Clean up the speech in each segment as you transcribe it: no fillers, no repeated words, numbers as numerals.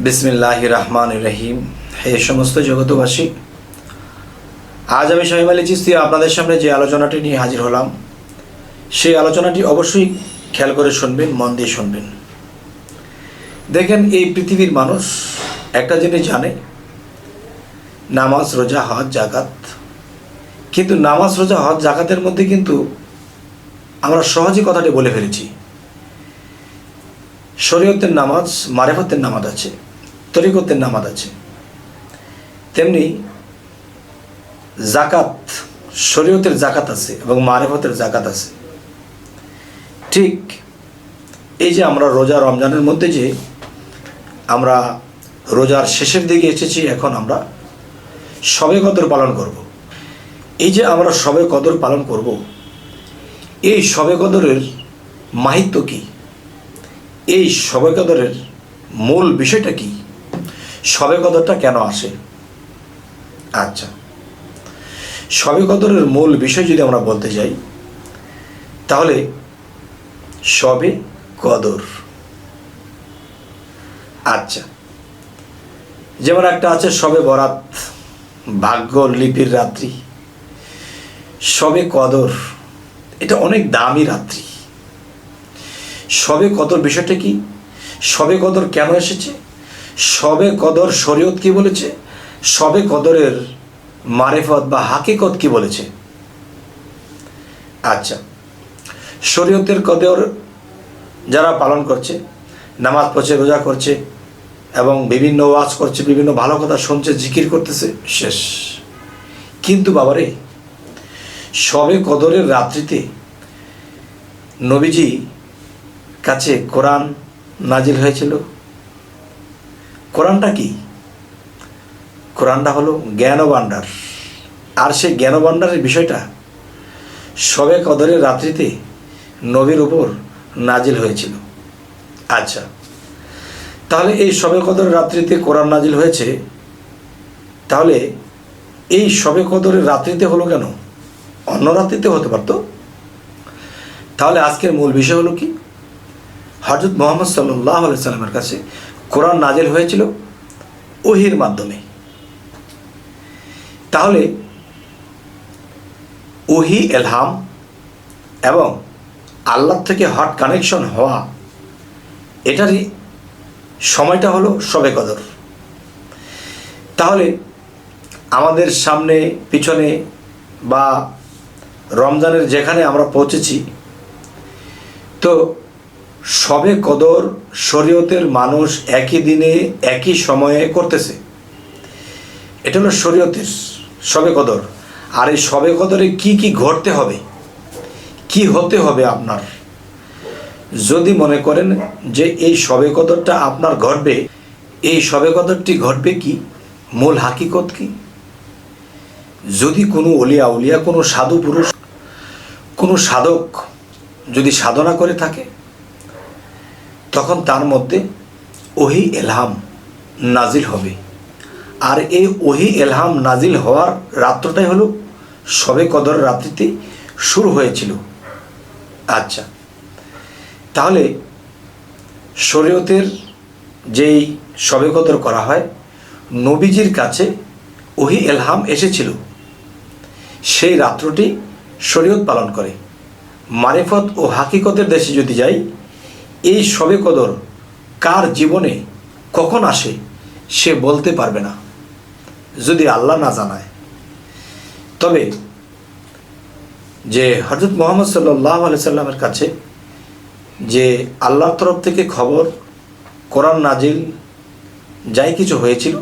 বিসমিল্লাহির রহমানির রহিম। হে সমস্ত জগতবাসী, আজ আমি শামীম আলী চিশতি আপনাদের সামনে যে আলোচনাটি নিয়ে হাজির হলাম, সেই আলোচনাটি অবশ্যই খেয়াল করে শুনবেন, মন দিয়ে শুনবেন। দেখেন, এই পৃথিবীর মানুষ একটা জিনিস জানে, নামাজ, রোজা, হজ, জাকাত। কিন্তু নামাজ, রোজা, হজ, জাকাতের মধ্যে কিন্তু আমরা সহজেই কথাটি বলে ফেলেছি। শরীয়তের নামাজ, মারিফতের নামাজ আছে, তরিকতের নামাজ আছে, তেমনি জাকাত, শরীয়তের জাকাত আছে এবং মারিফতের জাকাত আছে। ঠিক এই যে আমরা রোজা, রমজানের মধ্যে যে আমরা রোজার শেষের দিকে এসেছি, এখন আমরা শবে কদর পালন করব। এই যে আমরা শবে কদর পালন করব, এই শবে কদরের মাহাত্ম্য কী? এই শবে কদরের মূল বিষয়টা কি? শবে কদরটা কেন আসে? আচ্ছা, শবে কদরের মূল বিষয় যদি আমরা বলতে যাই, তাহলে শবে কদর, আচ্ছা, যেমন একটা আছে শবে বরাত, ভাগ্য লিপির রাত্রি। শবে কদর এটা অনেক দামি রাত্রি। শবে কদর বিষয়টা কি? শবে কদর কেন এসেছে? শবে কদর শরীয়ত কি বলেছে? শবে কদরের মারিফত বা হাকিকত কি বলেছে? আচ্ছা, শরীয়তের কদর যারা পালন করছে, নামাজ পড়ছে, রোজা করছে এবং বিভিন্ন ওয়াজ করছে, বিভিন্ন ভালো কথা শুনছে, জিকির করতেছে, শেষ। কিন্তু বাবারে, শবে কদরের রাত্রিতে নবীজি কাছে কোরআন নাজিল হয়েছিল। কোরআনটা কি? কোরআনটা হলো জ্ঞান ভাণ্ডার। আর সেই জ্ঞান ভাণ্ডারের বিষয়টা শবে কদরের রাত্রিতে নবীর উপর নাজিল হয়েছিল। আচ্ছা, তাহলে এই শবে কদরের রাত্রিতে কোরআন নাজিল হয়েছে, তাহলে এই শবে কদরের রাত্রিতে হলো কেন? অন্য রাত্রিতে হতে পারতো। তাহলে আজকের মূল বিষয় হলো কি? হযরত মুহাম্মদ সাল্লাল্লাহু আলাইহি সাল্লামের কাছে কোরআন নাজিল হয়েছিল ওহীর মাধ্যমে। তাহলে ওহী, ইলহাম এবং আল্লাহ থেকে হট কানেকশন হওয়া, এটারই সময়টা হলো শবে কদর। তাহলে আমাদের সামনে, পিছনে বা রমজানের যেখানে আমরা পৌঁছেছি, তো শবে কদর শরীয়তের মানুষ একই দিনে একই সময়ে করতেছে। এটা হলো শরীয়তের শবে কদর। আর এই শবে কদরে কি কি ঘটতে হবে, কি হতে হবে আপনার, যদি মনে করেন যে এই শবে কদরটা আপনার ঘটবে, এই শবে কদরটি ঘটবে কি, মূল হাকিকত কি? যদি কোনো অলিয়া উলিয়া, কোনো সাধু পুরুষ, কোনো সাধক যদি সাধনা করে থাকে, তখন তার মধ্যে ওহী ইলহাম নাজিল হবে। আর এই ওহী ইলহাম নাজিল হওয়ার রাত্রটাই হলো শবে কদর রাত্রিতে শুরু হয়েছিল। আচ্ছা, তাহলে শরীয়তের যেই শবে কদর করা হয়, নবীজির কাছে ওহী ইলহাম এসেছিল, সেই রাত্রটি শরীয়ত পালন করে। মারিফত ও হাকিকতের দেশে যদি যাই, এই শবে কদর কার জীবনে কখন আসে সে বলতে পারবে না, যদি আল্লাহ না জানায়। তবে যে হযরত মুহাম্মদ সাল্লাল্লাহু আলাইহি সাল্লামের কাছে যে আল্লাহর তরফ থেকে খবর, কোরআন নাজিল, যাই কিছু হয়েছিল,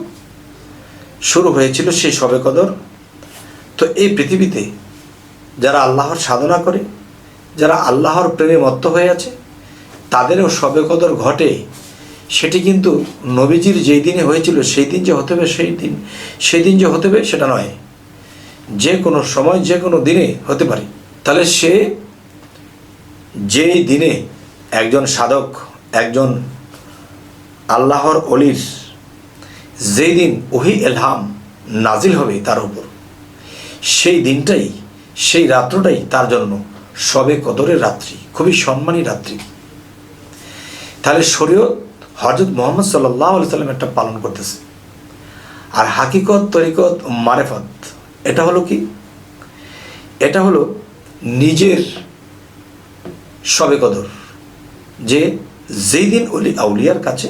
শুরু হয়েছিল সেই শবে কদর। তো এই পৃথিবীতে যারা আল্লাহর সাধনা করে, যারা আল্লাহর প্রেমে মত্ত হয়ে আছে, তাদেরও শবে কদর ঘটে। সেটি কিন্তু নবীজির যেই দিনে হয়েছিল সেই দিন যে হতে হবে, সেই দিন যে হতে হবে সেটা নয়, যে কোনো সময়, যে কোনো দিনে হতে পারে। তাহলে সে যেই দিনে একজন সাধক, একজন আল্লাহর অলির যেই দিন ওহী ইলহাম নাজিল হবে তার উপর, সেই দিনটাই, সেই রাত্রটাই তার জন্য শবে কদরের রাত্রি, খুবই সম্মানী রাত্রি। তাহলে শরীয়ত হযরত মুহাম্মদ সাল্লাল্লাহু আলাইহি সাল্লাম এটা পালন করতেছে। আর হাকিকত, তরিকত, মারেফত এটা হলো কি? এটা হলো নিজের শবে কদর, যে যেই দিন ওলি আউলিয়ার কাছে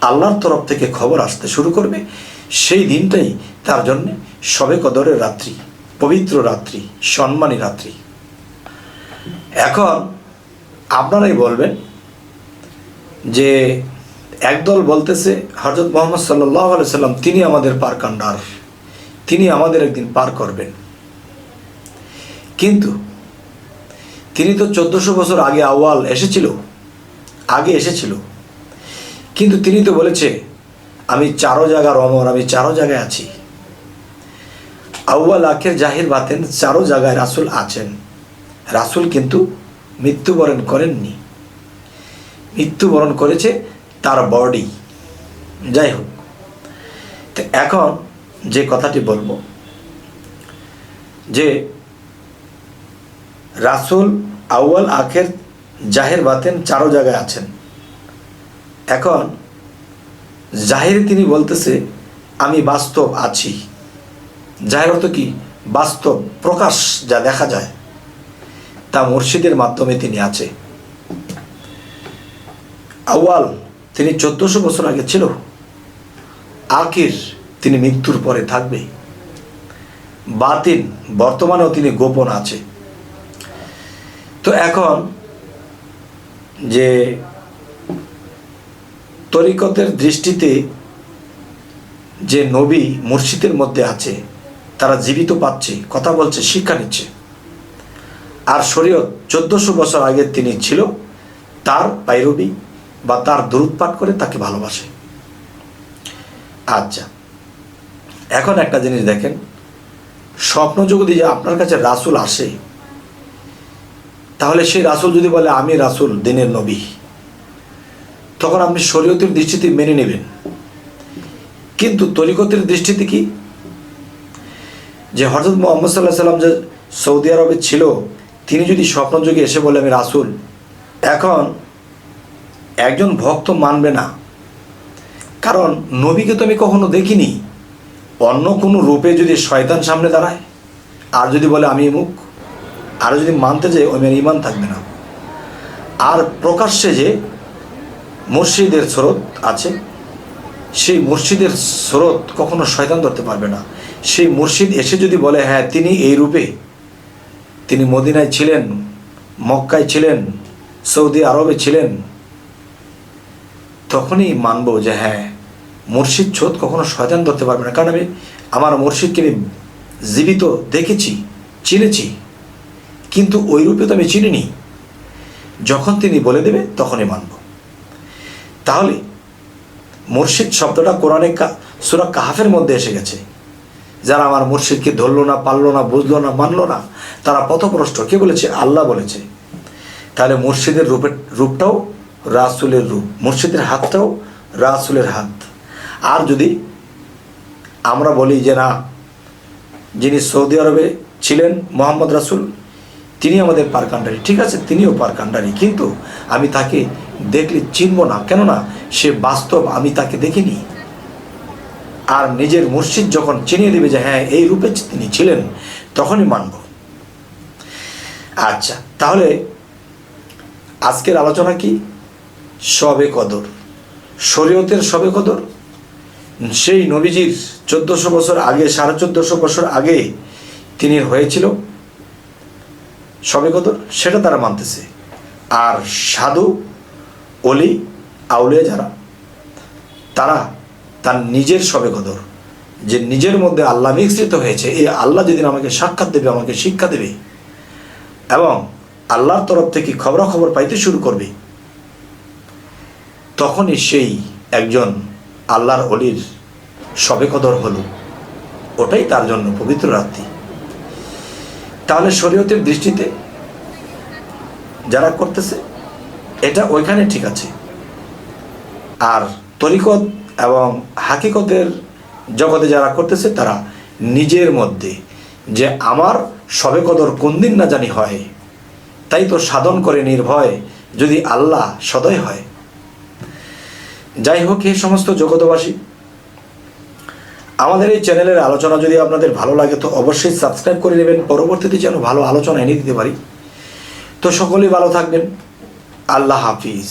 আল্লাহর তরফ থেকে খবর আসতে শুরু করবে, সেই দিনটাই তার জন্য শবে কদরের রাত্রি, পবিত্র রাত্রি, সম্মানী রাত্রি। এখন আপনারাই বলবেন যে একদল বলতেছে হযরত মুহাম্মদ সাল্লাল্লাহু আলাইহি সাল্লাম তিনি আমাদের পার কান্ডার, তিনি আমাদের একদিন পার করবেন। কিন্তু তিনি তো 1400 বছর আগে আগে এসেছিল, কিন্তু তিনি তো বলেছে আমি চারো জায়গার অমর, আমি চারো জায়গায় আছি। আউয়াল, আখের, জাহির, বাতেন চারো জায়গায় রাসূল আছেন। রাসূল কিন্তু মৃত্যুবরণ করেননি, মৃত্যুবরণ করেছে তার বডি। যাই হোক, তো এখন যে কথাটি বলবো যে রাসূল আউয়াল, আখের, জাহির, বাতেন চারো জায়গায় আছেন। এখন জাহিরে তিনি বলতেছে আমি বাস্তব আছি। জাহির অর্থ কি? বাস্তব, প্রকাশ, যা দেখা যায় তা মুর্শিদের মাধ্যমে তিনি আছে। আউয়াল তিনি 1400 বছর আগে ছিল। আখির তিনি মৃত্যুর পরে থাকবে। বাতিন বর্তমানেও তিনি গোপন আছে। তো এখন যে তরিকতের দৃষ্টিতে যে নবী মুর্শিদের মধ্যে আছে, তারা জীবিত পাচ্ছে, কথা বলছে, শিক্ষা নিচ্ছে। আর শরীয়ত 1400 বছর আগে তিনি ছিল, তার পাইরবি বা তার দরুদ পাঠ করে তাকে ভালোবাসে। আচ্ছা, এখন একটা জিনিস দেখেন, স্বপ্ন জগতে যে আপনার কাছে রাসূল আসে, তাহলে সেই রাসূল যদি বলে আমি রাসূল, দিনের নবী, তখন আপনি শরীয়তের দৃষ্টিতে মেনে নেবেন। কিন্তু তরিকতের দৃষ্টিতে কি? যে হযরত মুহাম্মদ সাল্লাল্লাহু আলাইহি সাল্লাম যে সৌদি আরবে ছিল, তিনি যদি স্বপ্নযোগে এসে বলে আমি রাসূল, এখন একজন ভক্ত মানবে না। কারণ নবীকে তো আমি কখনো দেখিনি। অন্য কোনো রূপে যদি শয়তান সামনে দাঁড়ায় আর যদি বলে আমি মুখ, আর যদি মানতে যায় ওই মেয়ের ঈমান থাকবে না। আর প্রকাশ্যে যে মুর্শিদের স্রোত আছে, সেই মুর্শিদের স্রোত কখনো শয়তান ধরতে পারবে না। সেই মুর্শিদ এসে যদি বলে হ্যাঁ তিনি এই রূপে, তিনি মদিনায় ছিলেন, মক্কায় ছিলেন, সৌদি আরবে ছিলেন, তখনই মানব যে হ্যাঁ মুর্শিদ ছোট কখনো শয়তান ধরতে পারবে না। কারণ আমি আমার মুর্শিদকে আমি জীবিত দেখেছি, চিনেছি, কিন্তু ওই রূপে তো আমি চিনিনি। যখন তিনি বলে দেবে তখনই মানব। তাহলে মুর্শিদ শব্দটা কোরআনে সূরা কাহাফের মধ্যে এসে গেছে। যারা আমার মুর্শিদকে ধরলো না, পারলো না, বুঝলো না, মানলো না, তারা পথভ্রষ্ট। কে বলেছে? আল্লাহ বলেছে। তাহলে মুর্শিদের রূপটাও রাসূলের রূপ, মুর্শিদের হাতটাও রাসূলের হাত। আর যদি আমরা বলি যে না, যিনি সৌদি আরবে ছিলেন মুহাম্মদ রাসূল, তিনি আমাদের পারকান্ডারি, ঠিক আছে, তিনিও পারকান্ডারি, কিন্তু আমি তাকে দেখলে চিনব না। কেননা সে বাস্তব, আমি তাকে দেখিনি। আর নিজের মুর্শিদ যখন চিনিয়ে দেবে যে হ্যাঁ এই রূপে তিনি ছিলেন, তখনই মানব। আচ্ছা, তাহলে আজকের আলোচনা কি? শবে কদর, শরীয়তের শবে কদর। সেই নবীজির 1400 বছর আগে, 1450 বছর আগে তিনি হয়েছিল শবে কদর, সেটা তারা মানতেছে। আর সাধু, অলি, আউলিয়া যারা, তারা তার নিজের শবে কদর, যে নিজের মধ্যে আল্লাহ মিশ্রিত হয়েছে, এই আল্লাহ যেদিন আমাকে সাক্ষাৎ দেবে, আমাকে শিক্ষা দেবে এবং আল্লাহর তরফ থেকে খবরাখবর পাইতে শুরু করবে, তখনই সেই একজন আল্লাহর অলির শবে কদর হলো। ওটাই তার জন্য পবিত্র রাত্রি। তাহলে শরীয়তের দৃষ্টিতে যারা করতেছে এটা ওইখানে ঠিক আছে। আর তরিকত এবং হাকিকতের জগতে যারা করতেছে, তারা নিজের মধ্যে যে আমার শবে কদর কোন দিন না জানি হয়, তাই তো সাধন করে নির্ভয় যদি আল্লাহ সদয় হয়। যাই হোক, এই সমস্ত জগতবাসী, আমাদের এই চ্যানেলের আলোচনা যদি আপনাদের ভালো লাগে তো অবশ্যই সাবস্ক্রাইব করে নেবেন, পরবর্তীতে যেন ভালো আলোচনা এনে দিতে পারি। তো সকলেই ভালো থাকবেন। আল্লাহ হাফিজ।